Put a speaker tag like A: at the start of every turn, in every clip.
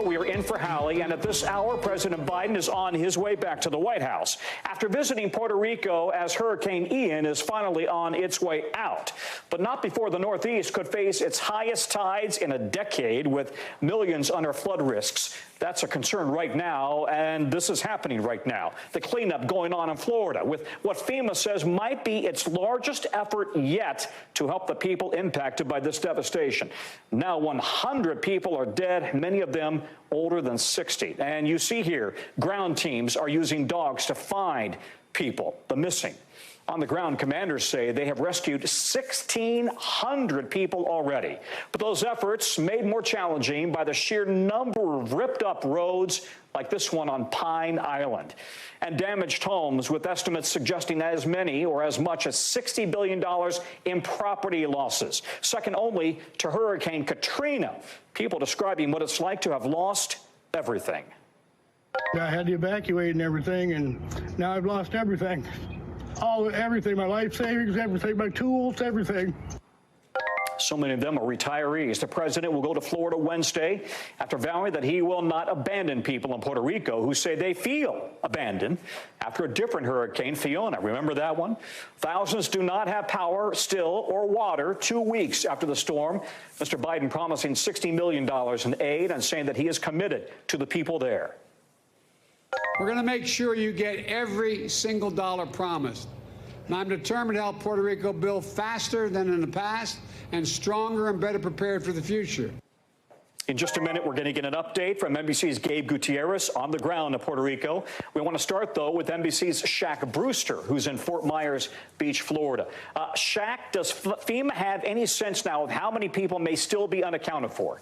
A: we are in for Hallie, and at this hour, President Biden is on his way back to the White House after visiting Puerto Rico as Hurricane Ian is finally on its way out. But not before the Northeast could face its highest tides in a decade, with millions under flood risks. That's a concern right now, and this is happening right now. The cleanup going on in Florida with what FEMA says might be its largest effort yet to help the people impacted by this devastation. Now 100 people are dead, many of them older than 60. And you see here, ground teams are using dogs to find people, the missing. On the ground, commanders say they have rescued 1,600 people already. But those efforts made more challenging by the sheer number of ripped up roads like this one on Pine Island, and damaged homes, with estimates suggesting as many or as much as $60 billion in property losses, second only to Hurricane Katrina. People describing what it's like to have lost everything.
B: I had to evacuate and everything, and now I've lost everything. Everything, my life savings, everything, my tools, everything.
A: So many of them are retirees. The president will go to Florida Wednesday after vowing that he will not abandon people in Puerto Rico who say they feel abandoned after a different hurricane, Fiona. Remember that one? Thousands do not have power still or water 2 weeks after the storm. Mr. Biden promising $60 million in aid and saying that he is committed to the people there.
C: We're going to make sure you get every single dollar promised. And I'm determined to help Puerto Rico build faster than in the past and stronger and better prepared for the future.
A: In just a minute, we're going to get an update from NBC's Gabe Gutierrez on the ground in Puerto Rico. We want to start, though, with NBC's Shaq Brewster, who's in Fort Myers Beach, Florida. Shaq, does FEMA have any sense now of how many people may still be unaccounted for?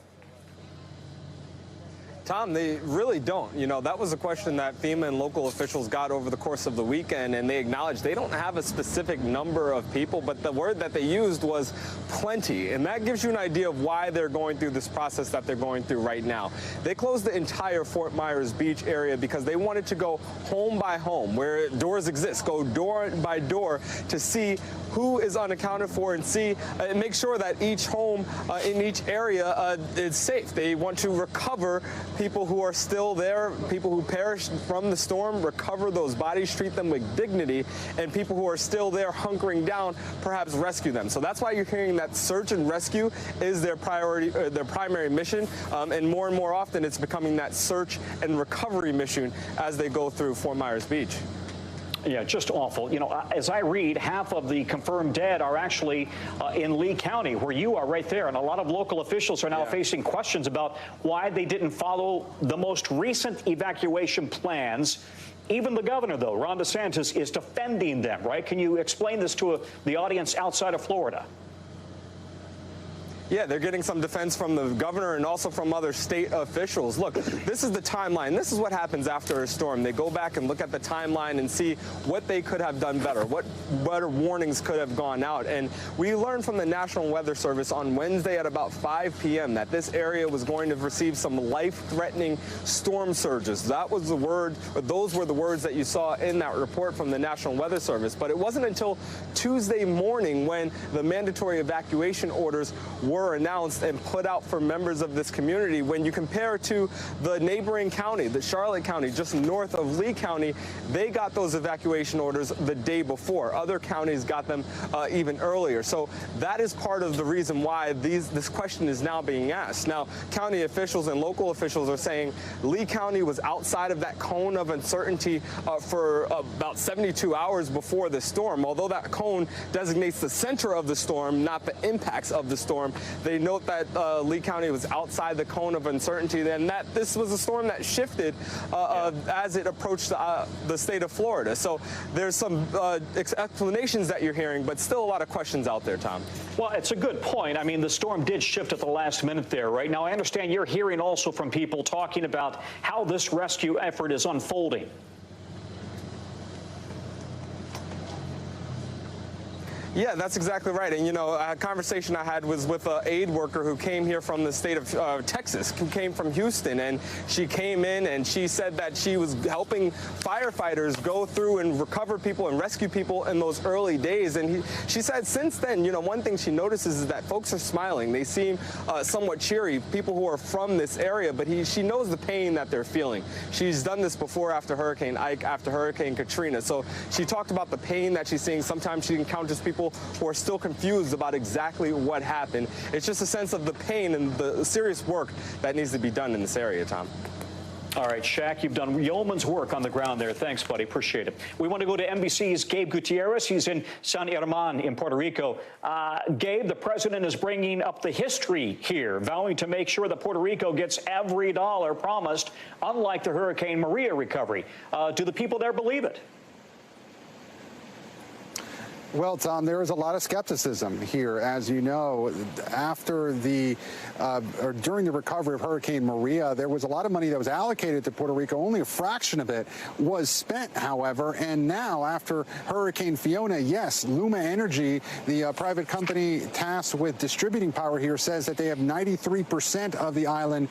D: Tom, they really don't. You know, that was a question that FEMA and local officials got over the course of the weekend, and they acknowledged they don't have a specific number of people, but the word that they used was plenty. And that gives you an idea of why they're going through this process that they're going through right now. They closed the entire Fort Myers Beach area because they wanted to go home by home, where doors exist, go door by door to see who is unaccounted for and see and make sure that each home in each area is safe. They want to recover people who are still there, people who perished from the storm, recover those bodies, treat them with dignity, and people who are still there hunkering down, perhaps rescue them. So that's why you're hearing that search and rescue is their priority, their primary mission, and more often it's becoming that search and recovery mission as they go through Fort Myers Beach.
A: Yeah, just awful. You know, as I read, half of the confirmed dead are actually in Lee County, where you are right there. And a lot of local officials are now facing questions about why they didn't follow the most recent evacuation plans. Even the governor, though, Ron DeSantis, is defending them, right? Can you explain this to the audience outside of Florida?
D: Yeah, they're getting some defense from the governor and also from other state officials. Look, this is the timeline. This is what happens after a storm. They go back and look at the timeline and see what they could have done better, what better warnings could have gone out. And we learned from the National Weather Service on Wednesday at about 5 p.m. that this area was going to receive some life-threatening storm surges. That was the word, those were the words that you saw in that report from the National Weather Service. But it wasn't until Tuesday morning when the mandatory evacuation orders were announced and put out for members of this community. When you compare to the neighboring county, the Charlotte County, just north of Lee County, they got those evacuation orders the day before. Other counties got them even earlier. So that is part of the reason why this question is now being asked. Now, county officials and local officials are saying Lee County was outside of that cone of uncertainty for about 72 hours before the storm. Although that cone designates the center of the storm, not the impacts of the storm, they note that Lee County was outside the cone of uncertainty, and that this was a storm that shifted as it approached the state of Florida. So there's some explanations that you're hearing, but still a lot of questions out there, Tom.
A: Well, it's a good point. I mean, the storm did shift at the last minute there, right? Now, I understand you're hearing also from people talking about how this rescue effort is unfolding.
D: Yeah, that's exactly right. And, you know, a conversation I had was with an aid worker who came here from the state of Texas, who came from Houston. And she came in and she said that she was helping firefighters go through and recover people and rescue people in those early days. And she said since then, you know, one thing she notices is that folks are smiling. They seem somewhat cheery, people who are from this area. But she knows the pain that they're feeling. She's done this before after Hurricane Ike, after Hurricane Katrina. So she talked about the pain that she's seeing. Sometimes she encounters people who are still confused about exactly what happened. It's just a sense of the pain and the serious work that needs to be done in this area, Tom.
A: All right, Shaq, you've done yeoman's work on the ground there. Thanks, buddy. Appreciate it. We want to go to NBC's Gabe Gutierrez. He's in San Germán in Puerto Rico. Gabe, the president is bringing up the history here, vowing to make sure that Puerto Rico gets every dollar promised, unlike the Hurricane Maria recovery. Do the people there believe it?
E: Well, Tom, there is a lot of skepticism here, as you know. After or during the recovery of Hurricane Maria, there was a lot of money that was allocated to Puerto Rico. Only a fraction of it was spent, however. And now, after Hurricane Fiona, yes, Luma Energy, the private company tasked with distributing power here, says that they have 93% of the island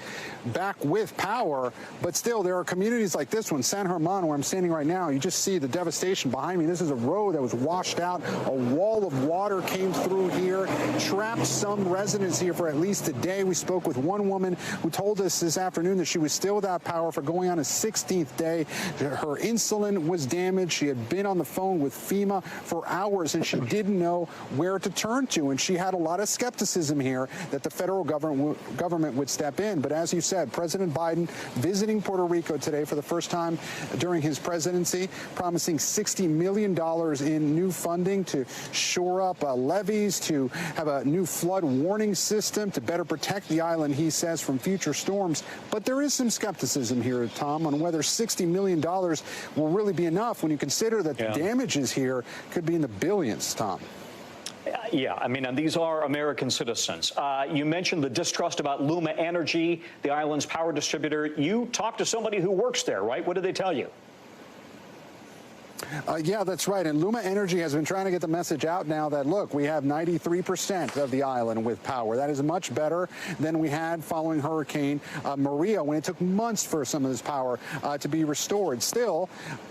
E: back with power. But still, there are communities like this one, San Germán, where I'm standing right now. You just see the devastation behind me. This is a road that was washed out. A wall of water came through here, trapped some residents here for at least a day. We spoke with one woman who told us this afternoon that she was still without power for going on a 16th day. Her insulin was damaged. She had been on the phone with FEMA for hours, and she didn't know where to turn to. And she had a lot of skepticism here that the federal government would step in. But as you said, President Biden visiting Puerto Rico today for the first time during his presidency, promising $60 million in new funding to shore up levees, to have a new flood warning system to better protect the island, he says, from future storms. But there is some skepticism here, Tom, on whether $60 million will really be enough when you consider that the damages here could be in the billions, Tom.
A: Yeah, I mean, and these are American citizens. You mentioned the distrust about Luma Energy, the island's power distributor. You talked to somebody who works there, right? What did they tell you?
E: Yeah, that's right. And Luma Energy has been trying to get the message out now that, look, we have 93% of the island with power. That is much better than we had following Hurricane Maria, when it took months for some of this power to be restored. Still,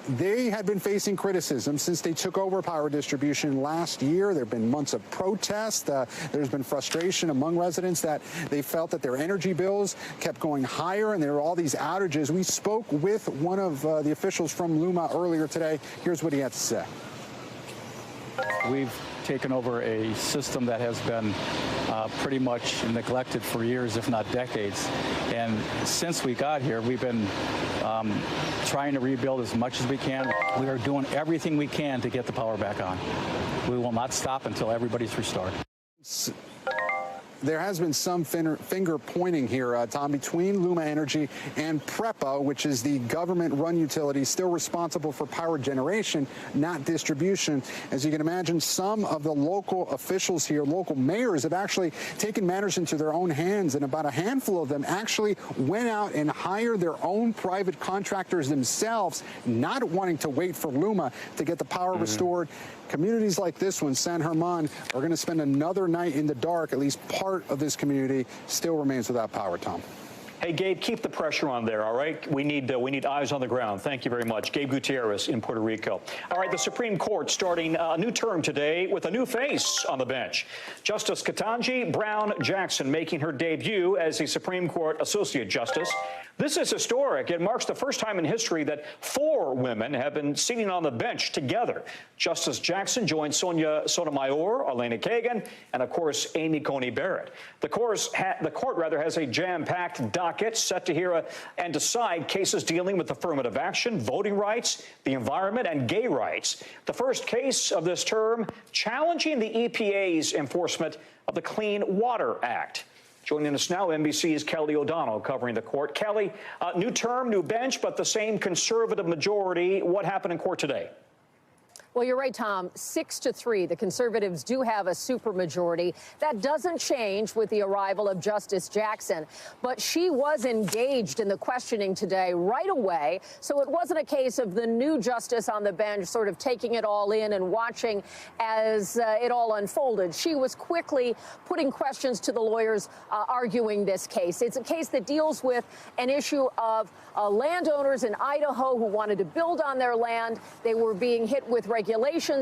E: they had been facing criticism since they took over power distribution last year. There have been months of protest. There's been frustration among residents that they felt that their energy bills kept going higher, and there were all these outages. We spoke with one of the officials from Luma earlier today. Here's what he had to say.
F: We've taken over a system that has been pretty much neglected for years, if not decades. And since we got here, we've been trying to rebuild as much as we can. We are doing everything we can to get the power back on. We will not stop until everybody's restored.
E: There has been some finger pointing here, Tom, between Luma Energy and PREPA, which is the government-run utility still responsible for power generation, not distribution. As you can imagine, some of the local officials here, local mayors, have actually taken matters into their own hands, and about a handful of them actually went out and hired their own private contractors themselves, not wanting to wait for Luma to get the power restored. Communities like this one, San Germán, are going to spend another night in the dark. At least part of this community still remains without power, Tom.
A: Hey, Gabe, keep the pressure on there, all right? We need eyes on the ground. Thank you very much. Gabe Gutierrez in Puerto Rico. All right, the Supreme Court starting a new term today with a new face on the bench. Justice Ketanji Brown Jackson making her debut as the Supreme Court Associate Justice. This is historic. It marks the first time in history that 4 women have been sitting on the bench together. Justice Jackson joins Sonia Sotomayor, Elena Kagan, and, of course, Amy Coney Barrett. The court has a jam-packed docket set to hear and decide cases dealing with affirmative action, voting rights, the environment, and gay rights. The first case of this term challenging the EPA's enforcement of the Clean Water Act. Joining us now, NBC's Kelly O'Donnell covering the court. Kelly, new term, new bench, but the same conservative majority. What happened in court today?
G: Well, you're right, Tom. 6-3. The conservatives do have a supermajority. That doesn't change with the arrival of Justice Jackson. But she was engaged in the questioning today right away. So it wasn't a case of the new justice on the bench sort of taking it all in and watching as it all unfolded. She was quickly putting questions to the lawyers arguing this case. It's a case that deals with an issue of landowners in Idaho who wanted to build on their land. They were being hit with regulations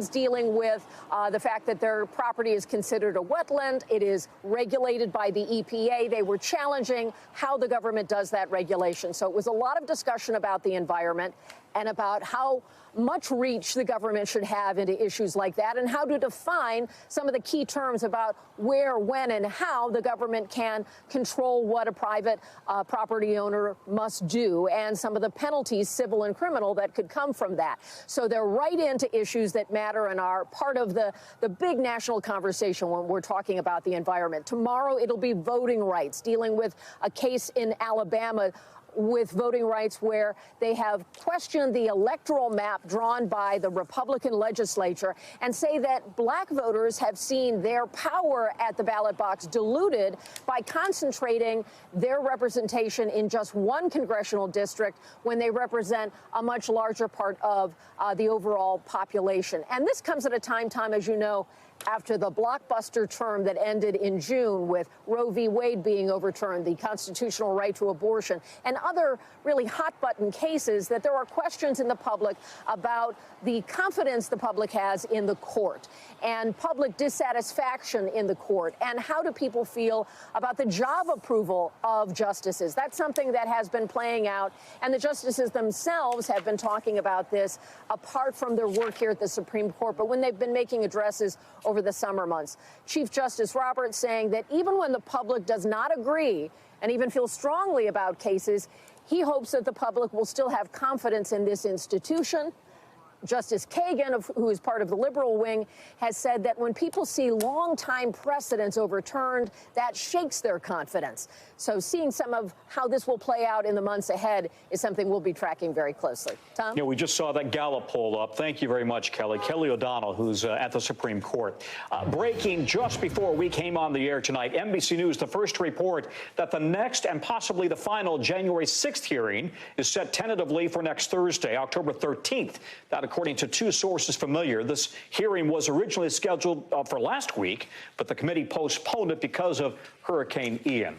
G: dealing with the fact that their property is considered a wetland. It is regulated by the EPA. They were challenging how the government does that regulation. So it was a lot of discussion about the environment and about how much reach the government should have into issues like that and how to define some of the key terms about where, when, and how the government can control what a private property owner must do and some of the penalties, civil and criminal, that could come from that. So they're right into issues that matter and are part of the big national conversation when we're talking about the environment. Tomorrow, it'll be voting rights, dealing with a case in Alabama with voting rights where they have questioned the electoral map drawn by the Republican legislature and say that black voters have seen their power at the ballot box diluted by concentrating their representation in just one congressional district when they represent a much larger part of the overall population. And this comes at a time, Tom, as you know, after the blockbuster term that ended in June with Roe v. Wade being overturned, the constitutional right to abortion, and other really hot-button cases, that there are questions in the public about the confidence the public has in the court and public dissatisfaction in the court, and how do people feel about the job approval of justices. That's something that has been playing out, and the justices themselves have been talking about this apart from their work here at the Supreme Court, but when they've been making addresses over the summer months. Chief Justice Roberts saying that even when the public does not agree and even feel strongly about cases, he hopes that the public will still have confidence in this institution. Justice Kagan, who is part of the liberal wing, has said that when people see longtime precedents overturned, that shakes their confidence. So seeing some of how this will play out in the months ahead is something we'll be tracking very closely. Tom?
A: Yeah, we just saw that Gallup poll up. Thank you very much, Kelly. Kelly O'Donnell, who's at the Supreme Court. Breaking just before we came on the air tonight, NBC News, the first to report that the next and possibly the final January 6th hearing is set tentatively for next Thursday, October 13th. That, according to two sources familiar. This hearing was originally scheduled for last week, but the committee postponed it because of Hurricane Ian.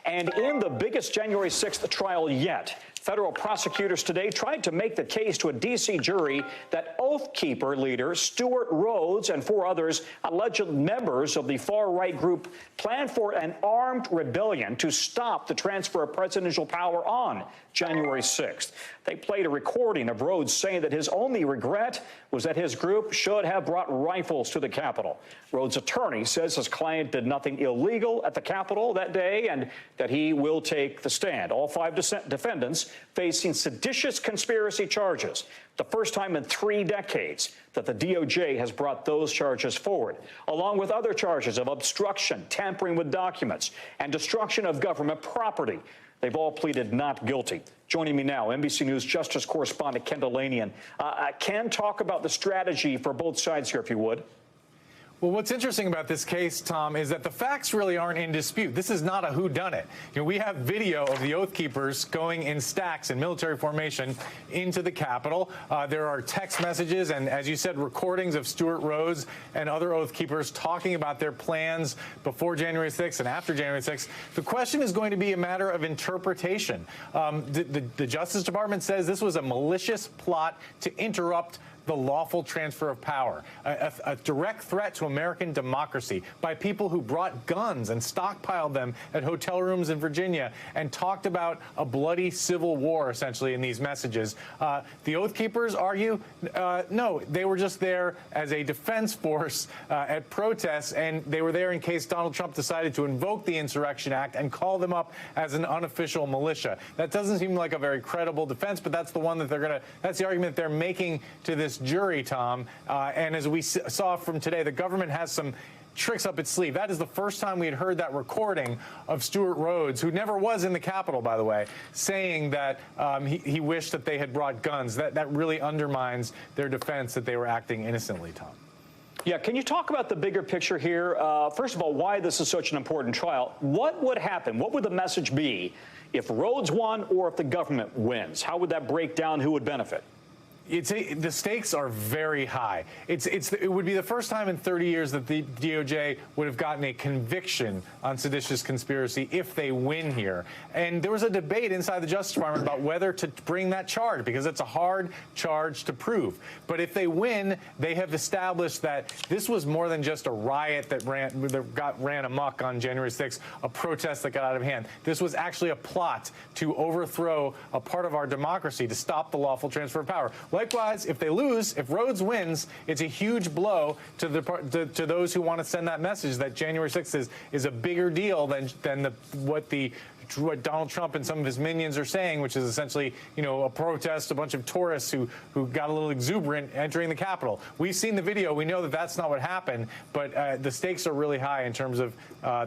A: And in the biggest January 6th trial yet, federal prosecutors today tried to make the case to a D.C. jury that Oath Keeper leader Stewart Rhodes and four others, alleged members of the far-right group, planned for an armed rebellion to stop the transfer of presidential power on January 6th. They played a recording of Rhodes saying that his only regret was that his group should have brought rifles to the Capitol. Rhodes' attorney says his client did nothing illegal at the Capitol that day and that he will take the stand. All five defendants facing seditious conspiracy charges, the first time in 3 decades that the DOJ has brought those charges forward, along with other charges of obstruction, tampering with documents, and destruction of government property. They've all pleaded not guilty. Joining me now, NBC News Justice correspondent Ken Delanian. Ken, talk about the strategy for both sides here, if you would.
H: Well, what's interesting about this case, Tom, is that the facts really aren't in dispute. This is not a whodunit. You know, we have video of the Oath Keepers going in stacks in military formation into the Capitol. There are text messages and, as you said, recordings of Stewart Rhodes and other Oath Keepers talking about their plans before January 6th and after January 6th. The question is going to be a matter of interpretation. The Justice Department says this was a malicious plot to interrupt the lawful transfer of power, a direct threat to American democracy by people who brought guns and stockpiled them at hotel rooms in Virginia and talked about a bloody civil war, essentially, in these messages. The Oath Keepers argue, no, they were just there as a defense force at protests, and they were there in case Donald Trump decided to invoke the Insurrection Act and call them up as an unofficial militia. That doesn't seem like a very credible defense, but that's the one that that's the argument they're making to this jury, Tom. And as we saw from today, the government has some tricks up its sleeve. That is the first time we had heard that recording of Stuart Rhodes, who never was in the Capitol, by the way, saying that he wished that they had brought guns. That really undermines their defense that they were acting innocently, Tom.
A: Yeah, can you talk about the bigger picture here? First of all, why this is such an important trial. What would happen? What would the message be if Rhodes won or if the government wins? How would that break down? Who would benefit?
H: The stakes are very high. It would be the first time in 30 years that the DOJ would have gotten a conviction on seditious conspiracy if they win here. And there was a debate inside the Justice Department about whether to bring that charge, because it's a hard charge to prove. But if they win, they have established that this was more than just a riot that ran amok on January 6th, a protest that got out of hand. This was actually a plot to overthrow a part of our democracy, to stop the lawful transfer of power. Likewise, if they lose, if Rhodes wins, it's a huge blow to those who want to send that message that January 6th is a bigger deal than what Donald Trump and some of his minions are saying, which is essentially, a protest, a bunch of tourists who got a little exuberant entering the Capitol. We've seen the video. We know that that's not what happened, but the stakes are really high in terms of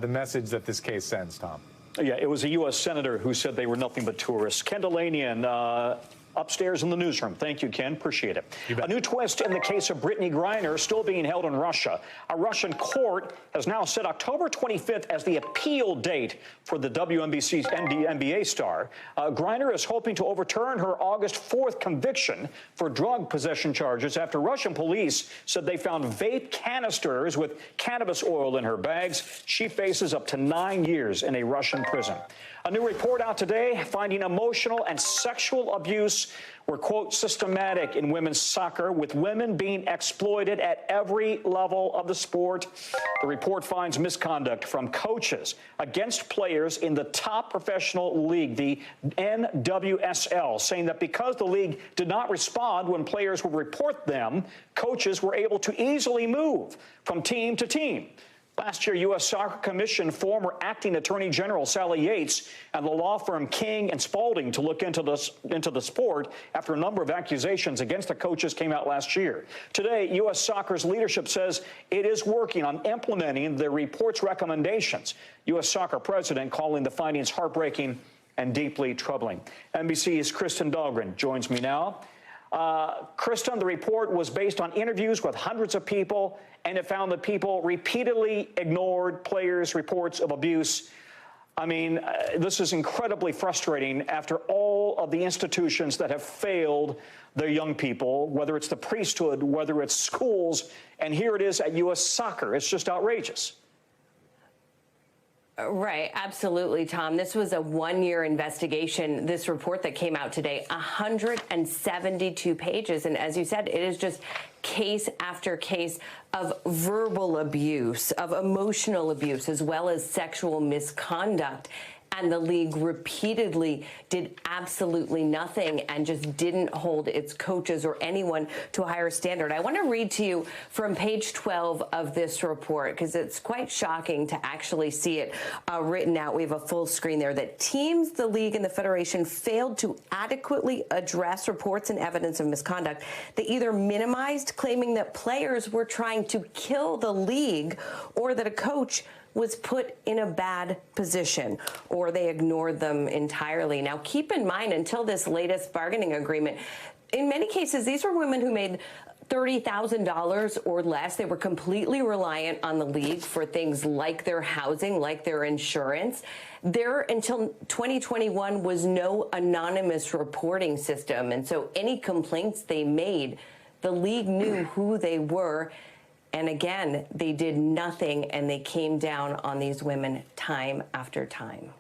H: the message that this case sends, Tom.
A: Yeah, it was a U.S. senator who said they were nothing but tourists. Ken Delanian, upstairs in the newsroom. Thank you, Ken. Appreciate it. A new twist in the case of Brittney Griner, still being held in Russia. A Russian court has now set October 25th as the appeal date for the WNBC's NBA star. Griner is hoping to overturn her August 4th conviction for drug possession charges after Russian police said they found vape canisters with cannabis oil in her bags. She faces up to 9 years in a Russian prison. A new report out today finding emotional and sexual abuse were, quote, systematic in women's soccer, with women being exploited at every level of the sport. The report finds misconduct from coaches against players in the top professional league, the NWSL, saying that because the league did not respond when players would report them, coaches were able to easily move from team to team. Last year, U.S. Soccer commissioned former acting Attorney General Sally Yates and the law firm King and Spalding to look into the sport after a number of accusations against the coaches came out last year. Today, U.S. Soccer's leadership says it is working on implementing the report's recommendations. U.S. Soccer president calling the findings heartbreaking and deeply troubling. NBC's Kristen Dahlgren joins me now. Kristen, the report was based on interviews with hundreds of people, and it found that people repeatedly ignored players' reports of abuse. I mean, this is incredibly frustrating after all of the institutions that have failed their young people, whether it's the priesthood, whether it's schools, and here it is at U.S. Soccer. It's just outrageous.
I: Right. Absolutely, Tom. This was a one-year investigation. This report that came out today, 172 pages. And as you said, it is just case after case of verbal abuse, of emotional abuse, as well as sexual misconduct. And the league repeatedly did absolutely nothing and just didn't hold its coaches or anyone to a higher standard. I want to read to you from page 12 of this report, because it's quite shocking to actually see it written out. We have a full screen there that teams, the league, and the federation failed to adequately address reports and evidence of misconduct. They either minimized, claiming that players were trying to kill the league, or that a coach was put in a bad position, or they ignored them entirely. Now, keep in mind, until this latest bargaining agreement, in many cases, these were women who made $30,000 or less. They were completely reliant on the league for things like their housing, like their insurance. There, until 2021, was no anonymous reporting system. And so any complaints they made, the league knew who they were. And again, they did nothing, and they came down on these women time after time.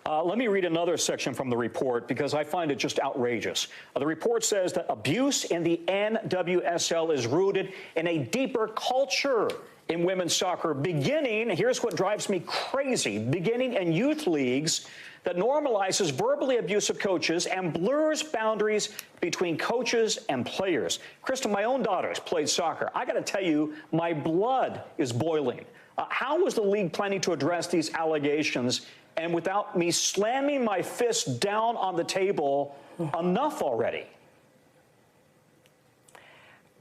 A: Let me read another section from the report, because I find it just outrageous. The report says that abuse in the NWSL is rooted in a deeper culture in women's soccer, beginning, here's what drives me crazy, beginning in youth leagues that normalizes verbally abusive coaches and blurs boundaries between coaches and players. Kristen, my own daughters played soccer. I got to tell you, my blood is boiling. How is the league planning to address these allegations? And without me slamming my fist down on the table, enough already.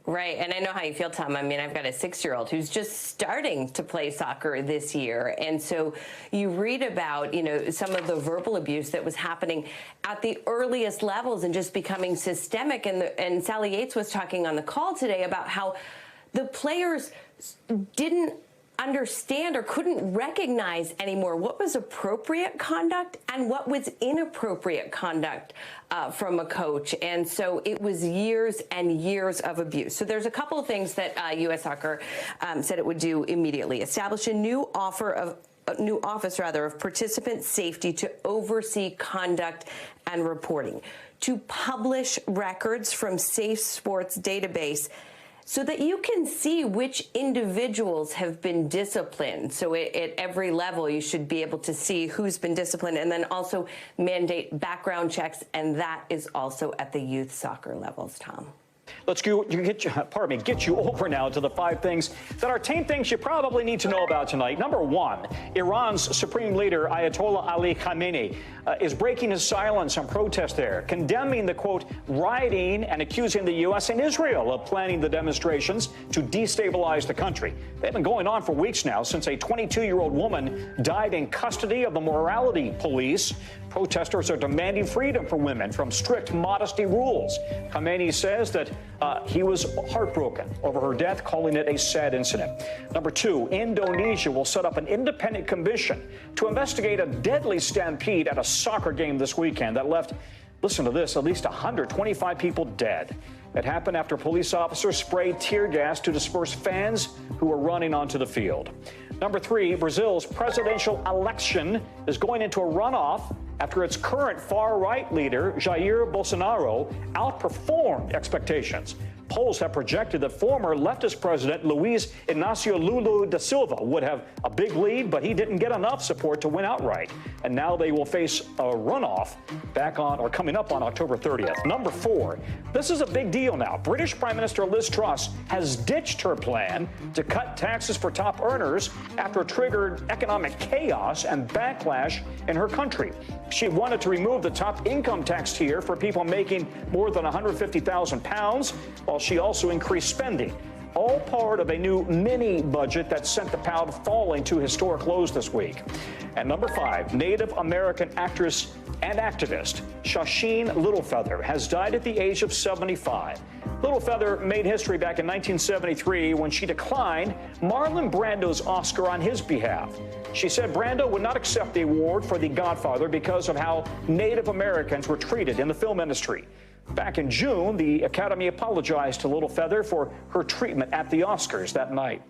I: Right, and I know how you feel, Tom. I mean, I've got a 6-year-old who's just starting to play soccer this year, and so you read about, some of the verbal abuse that was happening at the earliest levels and just becoming systemic. And Sally Yates was talking on the call today about how the players didn't understand or couldn't recognize anymore what was appropriate conduct and what was inappropriate conduct from a coach. And so it was years and years of abuse. So there's a couple of things that U.S. Soccer said it would do immediately. Establish a new office of participant safety to oversee conduct and reporting, to publish records from Safe Sports database so that you can see which individuals have been disciplined. So at every level, you should be able to see who's been disciplined, and then also mandate background checks, and that is also at the youth soccer levels, Tom.
A: Let's get you over now to the 5 things that are 10 things you probably need to know about tonight. Number 1, Iran's supreme leader, Ayatollah Ali Khamenei, is breaking his silence on protest there, condemning the, quote, rioting and accusing the U.S. and Israel of planning the demonstrations to destabilize the country. They've been going on for weeks now, since a 22-year-old woman died in custody of the morality police. Protesters are demanding freedom for women from strict modesty rules. Khamenei says that he was heartbroken over her death, calling it a sad incident. Number 2, Indonesia will set up an independent commission to investigate a deadly stampede at a soccer game this weekend that left, listen to this, at least 125 people dead. It happened after police officers sprayed tear gas to disperse fans who were running onto the field. Number 3, Brazil's presidential election is going into a runoff after its current far-right leader, Jair Bolsonaro, outperformed expectations. Polls have projected that former leftist president Luiz Inácio Lula da Silva would have a big lead, but he didn't get enough support to win outright. And now they will face a runoff coming up on October 30th. Number 4, this is a big deal now. British Prime Minister Liz Truss has ditched her plan to cut taxes for top earners after it triggered economic chaos and backlash in her country. She wanted to remove the top income tax tier for people making more than £150,000, while she also increased spending. All part of a new mini budget that sent the pound falling to historic lows this week. And number 5, Native American actress and activist Shasheen Littlefeather has died at the age of 75. Littlefeather made history back in 1973 when she declined Marlon Brando's Oscar on his behalf. She said Brando would not accept the award for The Godfather because of how Native Americans were treated in the film industry. Back in June, the Academy apologized to Littlefeather for her treatment at the Oscars that night.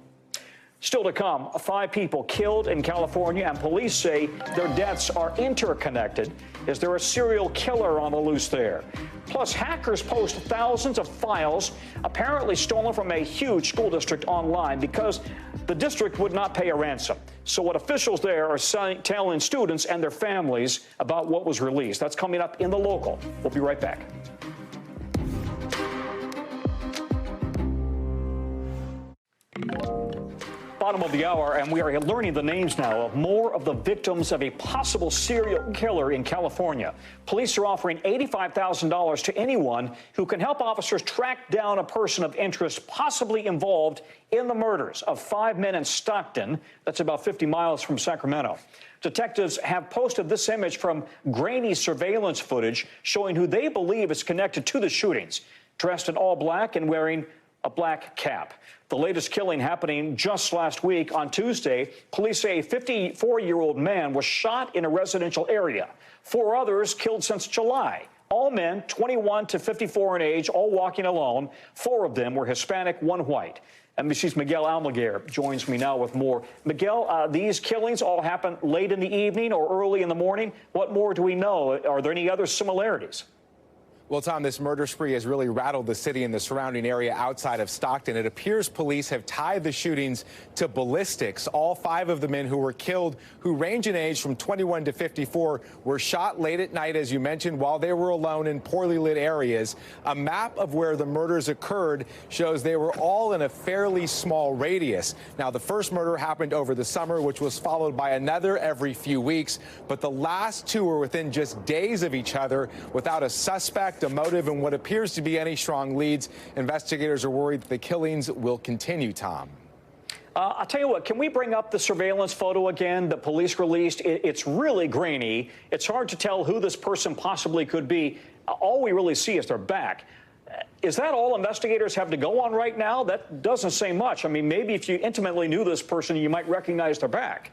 A: Still to come, 5 people killed in California, and police say their deaths are interconnected. Is there a serial killer on the loose there? Plus, hackers post thousands of files apparently stolen from a huge school district online because the district would not pay a ransom. So what officials there are telling students and their families about what was released. That's coming up in The Local. We'll be right back. Bottom of the hour, and we are learning the names now of more of the victims of a possible serial killer in California. Police are offering $85,000 to anyone who can help officers track down a person of interest possibly involved in the murders of 5 men in Stockton. That's about 50 miles from Sacramento. Detectives have posted this image from grainy surveillance footage showing who they believe is connected to the shootings, dressed in all black and wearing a black cap. The latest killing happening just last week on Tuesday. Police say a 54-year-old man was shot in a residential area. 4 others killed since July. All men, 21 to 54 in age, all walking alone. 4 of them were Hispanic, 1 white. NBC's Miguel Almaguer joins me now with more. Miguel, these killings all happened late in the evening or early in the morning. What more do we know? Are there any other similarities?
J: Well, Tom, this murder spree has really rattled the city and the surrounding area outside of Stockton. It appears police have tied the shootings to ballistics. All 5 of the men who were killed, who range in age from 21 to 54, were shot late at night, as you mentioned, while they were alone in poorly lit areas. A map of where the murders occurred shows they were all in a fairly small radius. Now, the first murder happened over the summer, which was followed by another every few weeks. But the last 2 were within just days of each other without a suspect suspect, a motive, and what appears to be any strong leads. Investigators are worried that the killings will continue, Tom.
A: I'll tell you what, can we bring up the surveillance photo again that police released? It's really grainy. It's hard to tell who this person possibly could be. All we really see is their back. Is that all investigators have to go on right now? That doesn't say much. I mean, maybe if you intimately knew this person, you might recognize their back.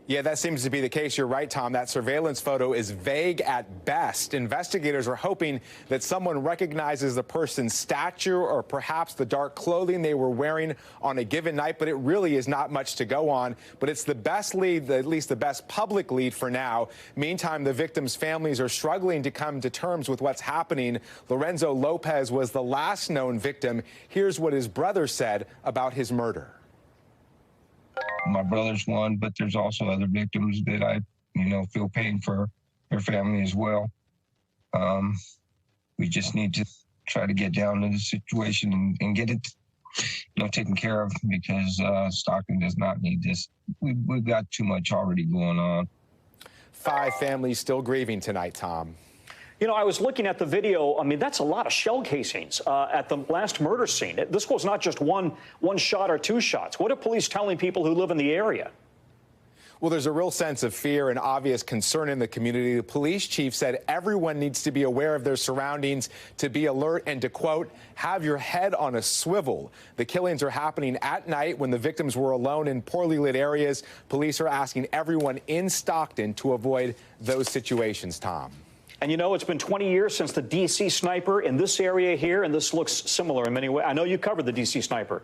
J: Yeah, that seems to be the case. You're right, Tom. That surveillance photo is vague at best. Investigators are hoping that someone recognizes the person's stature or perhaps the dark clothing they were wearing on a given night, but it really is not much to go on. But it's the best lead, at least the best public lead for now. Meantime, the victims' families are struggling to come to terms with what's happening. Lorenzo Lopez was the last known victim. Here's what his brother said about his murder.
K: My brother's one, but there's also other victims that I, feel pain for their family as well. We just need to try to get down to the situation and get it, taken care of, because Stockton does not need this. We've got too much already going on.
J: 5 families still grieving tonight, Tom.
A: I was looking at the video. I mean, that's a lot of shell casings at the last murder scene. This was not just one shot or 2 shots. What are police telling people who live in the area?
J: Well, there's a real sense of fear and obvious concern in the community. The police chief said everyone needs to be aware of their surroundings, to be alert, and to, quote, have your head on a swivel. The killings are happening at night when the victims were alone in poorly lit areas. Police are asking everyone in Stockton to avoid those situations, Tom.
A: And it's been 20 years since the D.C. sniper in this area here, and this looks similar in many ways. I know you covered the D.C. sniper.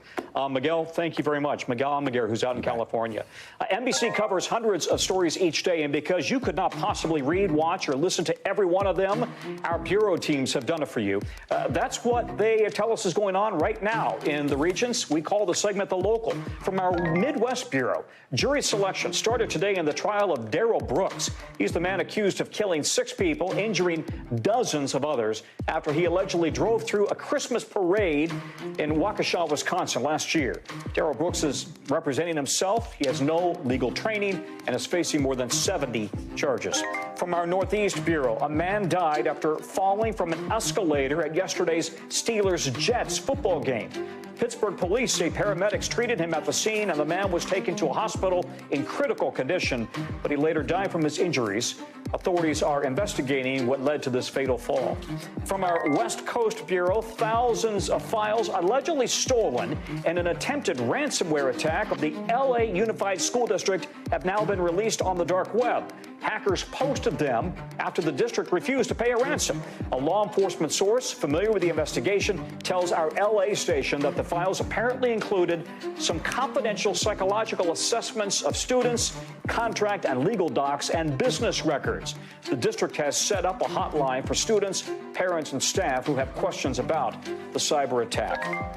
A: Miguel, thank you very much. Miguel Almaguer, who's out in California. NBC covers hundreds of stories each day, and because you could not possibly read, watch, or listen to every one of them, our bureau teams have done it for you. That's what they tell us is going on right now in the regions. We call the segment The Local. From our Midwest Bureau, jury selection started today in the trial of Darrell Brooks. He's the man accused of killing 6 people, injuring dozens of others after he allegedly drove through a Christmas parade in Waukesha, Wisconsin last year. Darrell Brooks is representing himself. He has no legal training and is facing more than 70 charges. From our Northeast Bureau, a man died after falling from an escalator at yesterday's Steelers-Jets football game. Pittsburgh police say paramedics treated him at the scene, and the man was taken to a hospital in critical condition, but he later died from his injuries. Authorities are investigating what led to this fatal fall. From our West Coast Bureau, thousands of files allegedly stolen in an attempted ransomware attack of the LA Unified School District have now been released on the dark web. Hackers posted them after the district refused to pay a ransom. A law enforcement source familiar with the investigation tells our LA station that the files apparently included some confidential psychological assessments of students, contract and legal docs, and business records. The district has set up a hotline for students, parents, and staff who have questions about the cyber attack.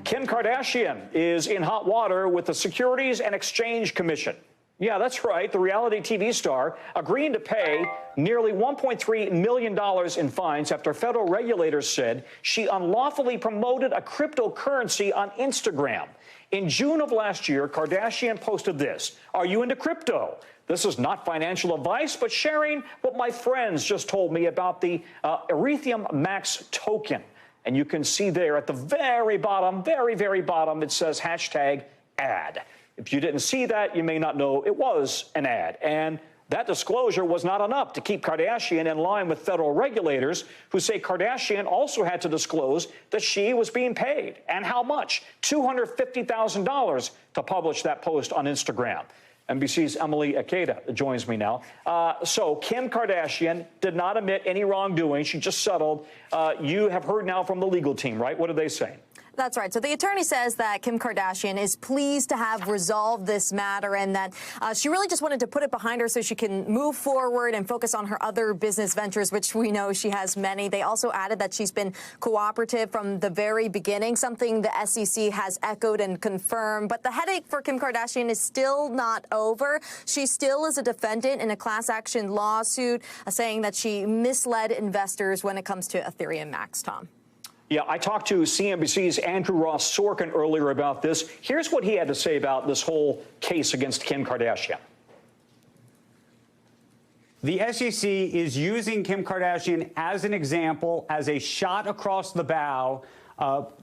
A: Kim Kardashian is in hot water with the Securities and Exchange Commission. Yeah, that's right. The reality TV star agreeing to pay nearly $1.3 million in fines after federal regulators said she unlawfully promoted a cryptocurrency on Instagram. In June of last year, Kardashian posted this: "Are you into crypto? This is not financial advice, but sharing what my friends just told me about the Ethereum Max token." And you can see there at the very bottom, very, very bottom, it says hashtag ad. If you didn't see that, you may not know it was an ad. And that disclosure was not enough to keep Kardashian in line with federal regulators who say Kardashian also had to disclose that she was being paid. And how much? $250,000 to publish that post on Instagram. NBC's Emily Akeda joins me now. So Kim Kardashian did not admit any wrongdoing. She just settled. You have heard now from the legal team, right? What are they saying?
L: That's right. So the attorney says that Kim Kardashian is pleased to have resolved this matter and that she really just wanted to put it behind her so she can move forward and focus on her other business ventures, which we know she has many. They also added that she's been cooperative from the very beginning, something the SEC has echoed and confirmed. But the headache for Kim Kardashian is still not over. She still is a defendant in a class action lawsuit saying that she misled investors when it comes to Ethereum Max, Tom.
A: Yeah, I talked to CNBC's Andrew Ross Sorkin earlier about this. Here's what he had to say about this whole case against Kim Kardashian.
M: The SEC is using Kim Kardashian as an example, as a shot across the bow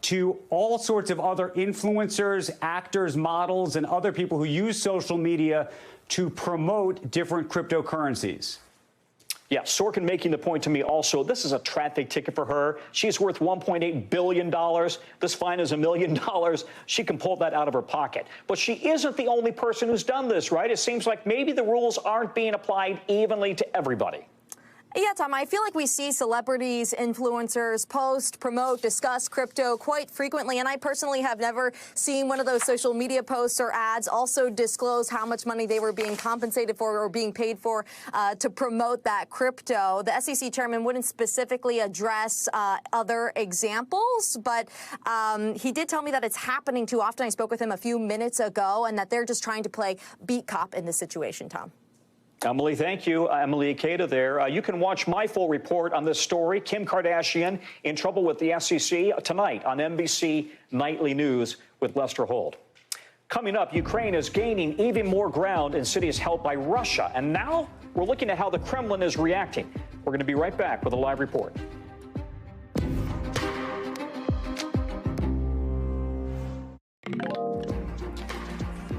M: to all sorts of other influencers, actors, models, and other people who use social media to promote different cryptocurrencies.
A: Yeah, Sorkin making the point to me also, this is a traffic ticket for her. She's worth $1.8 billion. This fine is $1 million. She can pull that out of her pocket. But she isn't the only person who's done this, right? It seems like maybe the rules aren't being applied evenly to everybody.
L: Yeah, Tom, I feel like we see celebrities, influencers post, promote, discuss crypto quite frequently. And I personally have never seen one of those social media posts or ads also disclose how much money they were being compensated for or being paid for to promote that crypto. The SEC chairman wouldn't specifically address other examples, but he did tell me that it's happening too often. I spoke with him a few minutes ago, and that they're just trying to play beat cop in this situation, Tom.
A: Emily, thank you. Emily Ikeda there. You can watch my full report on this story. Kim Kardashian in trouble with the SEC tonight on NBC Nightly News with Lester Holt. Coming up, Ukraine is gaining even more ground in cities held by Russia. And now we're looking at how the Kremlin is reacting. We're going to be right back with a live report.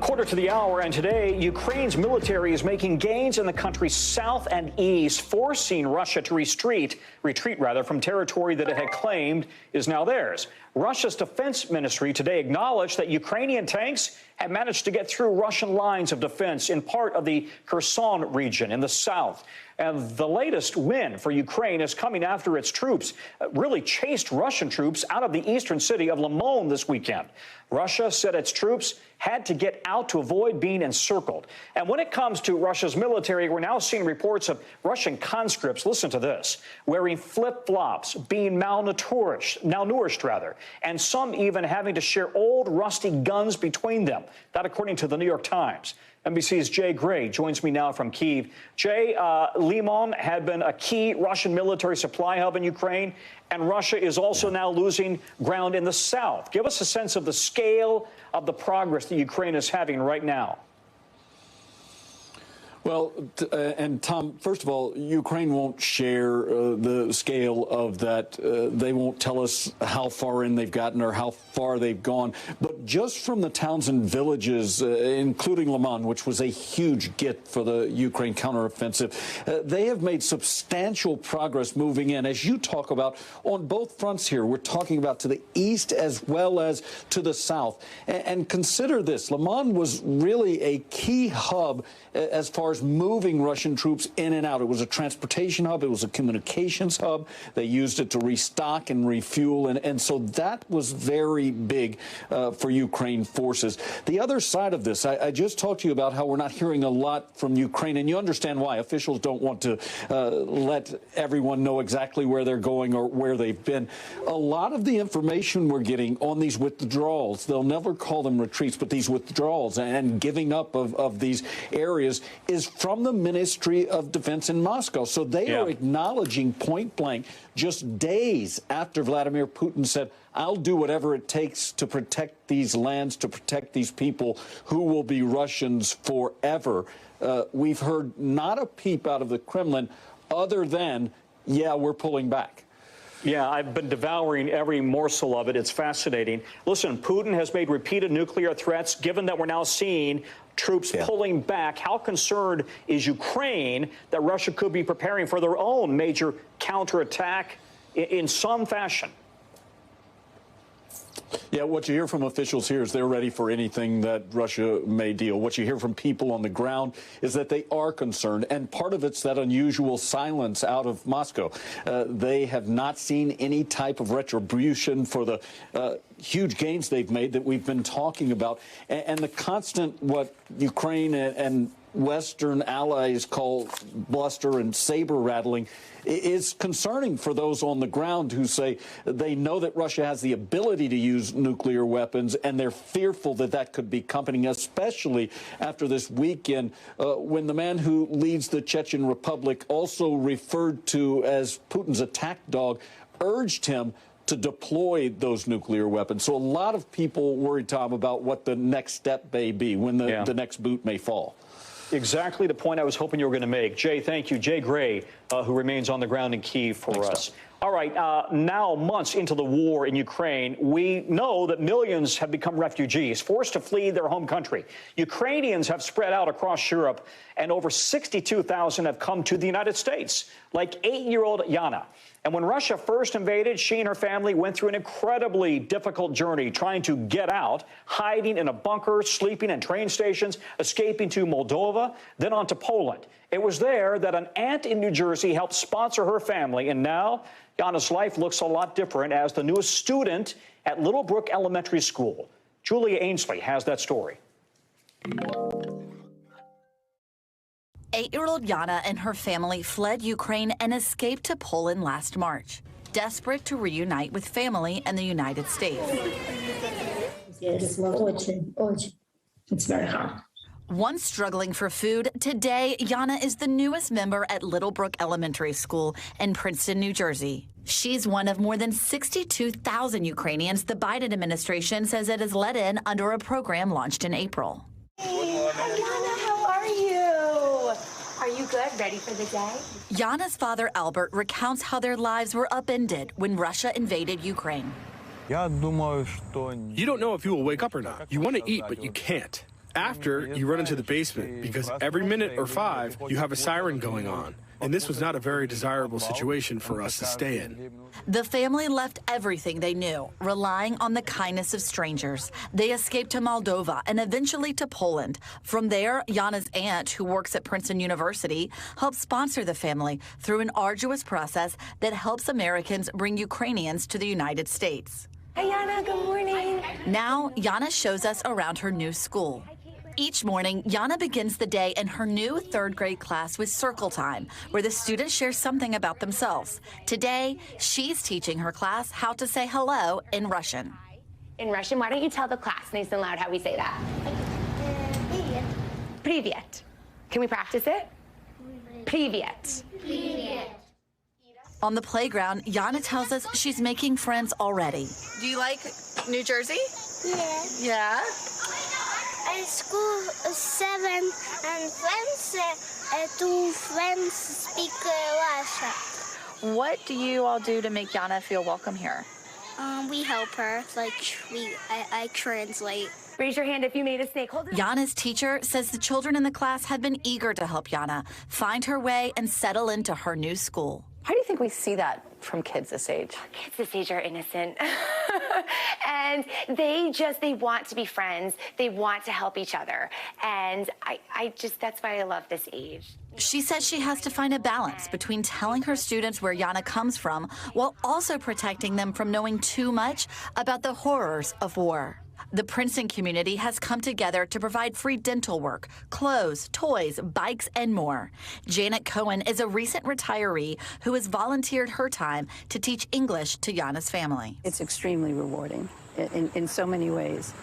A: Quarter to the hour, and today, Ukraine's military is making gains in the country's south and east, forcing Russia to retreat from territory that it had claimed is now theirs. Russia's defense ministry today acknowledged that Ukrainian tanks had managed to get through Russian lines of defense in part of the Kherson region in the south. And the latest win for Ukraine is coming after its troops really chased Russian troops out of the eastern city of Limon this weekend. Russia said its troops had to get out to avoid being encircled. And when it comes to Russia's military, we're now seeing reports of Russian conscripts, listen to this, wearing flip-flops, being malnourished, and some even having to share old rusty guns between them. That according to the New York Times. NBC's Jay Gray joins me now from Kyiv. Jay, Limon had been a key Russian military supply hub in Ukraine, and Russia is also now losing ground in the south. Give us a sense of the scale of the progress that Ukraine is having right now.
N: Well, and Tom, first of all, Ukraine won't share the scale of that. They won't tell us how far in they've gotten or how far they've gone. But just from the towns and villages, including Limon, which was a huge get for the Ukraine counteroffensive, they have made substantial progress moving in. As you talk about, on both fronts here, we're talking about to the east as well as to the south. And consider this, Limon was really a key hub as far as moving Russian troops in and out. It was a transportation hub. It was a communications hub. They used it to restock and refuel. And so that was very big for Ukraine forces. The other side of this, I just talked to you about how we're not hearing a lot from Ukraine. And you understand why. Officials don't want to let everyone know exactly where they're going or where they've been. A lot of the information we're getting on these withdrawals, they'll never call them retreats, but these withdrawals and giving up of these areas is from the Ministry of Defense in Moscow. So they are acknowledging point blank, just days after Vladimir Putin said, I'll do whatever it takes to protect these lands, to protect these people who will be Russians forever. We've heard not a peep out of the Kremlin other than, yeah, we're pulling back.
A: Yeah, I've been devouring every morsel of it. It's fascinating. Listen, Putin has made repeated nuclear threats. Given that we're now seeing troops pulling back, how concerned is Ukraine that Russia could be preparing for their own major counterattack in some fashion?
N: Yeah, what you hear from officials here is they're ready for anything that Russia may deal. What you hear from people on the ground is that they are concerned, and part of it's that unusual silence out of Moscow. They have not seen any type of retribution for the huge gains they've made that we've been talking about, and the constant what Ukraine and Western allies call bluster and saber rattling is concerning for those on the ground who say they know that Russia has the ability to use nuclear weapons, and they're fearful that that could be coming, especially after this weekend when the man who leads the Chechen Republic, also referred to as Putin's attack dog, urged him to deploy those nuclear weapons. So a lot of people worry, Tom, about what the next step may be, when the next boot may fall.
A: Exactly the point I was hoping you were going to make. Jay, thank you. Jay Gray, who remains on the ground in Kyiv for us. All right, now months into the war in Ukraine, we know that millions have become refugees, forced to flee their home country. Ukrainians have spread out across Europe, and over 62,000 have come to the United States, like 8-year-old Yana. And when Russia first invaded, she and her family went through an incredibly difficult journey trying to get out, hiding in a bunker, sleeping in train stations, escaping to Moldova, then on to Poland. It was there that an aunt in New Jersey helped sponsor her family, and now Yana's life looks a lot different as the newest student at Littlebrook Elementary School. Julia Ainsley has that story.
O: 8-year-old Yana and her family fled Ukraine and escaped to Poland last March, desperate to reunite with family in the United States.
P: It's very hard.
O: Once struggling for food, today Yana is the newest member at Littlebrook Elementary School in Princeton, New Jersey. She's one of more than 62,000 Ukrainians the Biden administration says it has let in under a program launched in April.
P: Hey, Yana, how are you? Are you good? Ready for the day?
O: Yana's father, Albert, recounts how their lives were upended when Russia invaded Ukraine.
Q: You don't know if you will wake up or not. You want to eat, but you can't. After, you run into the basement because every minute or 5, you have a siren going on. And this was not a very desirable situation for us to stay in.
O: The family left everything they knew, relying on the kindness of strangers. They escaped to Moldova and eventually to Poland. From there, Yana's aunt, who works at Princeton University, helped sponsor the family through an arduous process that helps Americans bring Ukrainians to the United States.
P: Hi, Yana. Good morning.
O: Now, Yana shows us around her new school. Each morning, Yana begins the day in her new 3rd grade class with Circle Time, where the students share something about themselves. Today, she's teaching her class how to say hello in Russian.
P: In Russian, why don't you tell the class nice and loud how we say that? Привет. Привет. Can we practice it? Привет. Привет.
O: On the playground, Yana tells us she's making friends already.
R: Do you like New Jersey?
S: Yeah.
R: Yeah?
S: At school 7 and friends, 2 friends speak Russian.
R: What do you all do to make Yana feel welcome here?
S: We help her, I translate.
P: Raise your hand if you made a snake. Hold it.
O: Yana's teacher says the children in the class have been eager to help Yana find her way and settle into her new school.
R: How do you think we see that from kids this age?
P: Kids this age are innocent. And they want to be friends. They want to help each other. And that's why I love this age.
O: She says she has to find a balance between telling her students where Yana comes from while also protecting them from knowing too much about the horrors of war. The Princeton community has come together to provide free dental work, clothes, toys, bikes, and more. Janet Cohen is a recent retiree who has volunteered her time to teach English to Yana's family.
T: It's extremely rewarding in so many ways.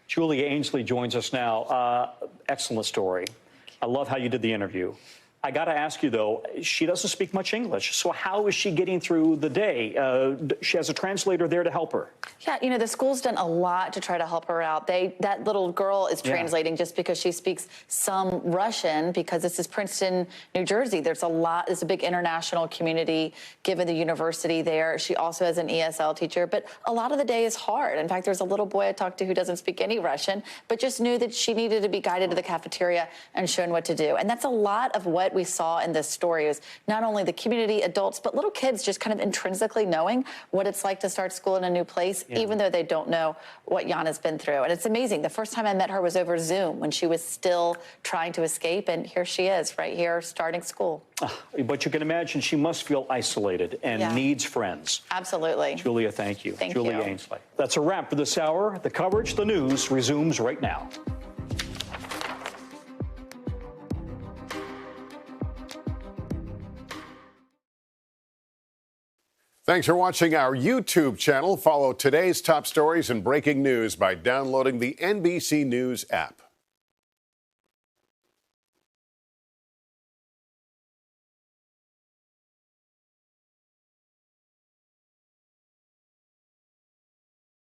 A: Julia Ainsley joins us now. Excellent story. I love how you did the interview. I got to ask you, though, she doesn't speak much English. So how is she getting through the day? She has a translator there to help her.
R: Yeah, the school's done a lot to try to help her out. That little girl is translating just because she speaks some Russian, because this is Princeton, New Jersey. There's a big international community given the university there. She also has an ESL teacher, but a lot of the day is hard. In fact, there's a little boy I talked to who doesn't speak any Russian, but just knew that she needed to be guided to the cafeteria and shown what to do. And that's a lot of what we saw in this story, is not only the community, adults, but little kids just kind of intrinsically knowing what it's like to start school in a new place, even though they don't know what Yana's been through. And it's amazing. The first time I met her was over Zoom when she was still trying to escape, and here she is right here starting school.
A: But you can imagine she must feel isolated and needs friends.
R: Absolutely.
A: Julia, thank you.
R: Thank
A: Julia
R: you.
A: Ainsley. That's a wrap for this hour. The coverage, the news, resumes right now.
U: Thanks for watching our YouTube channel. Follow today's top stories and breaking news by downloading the NBC News app.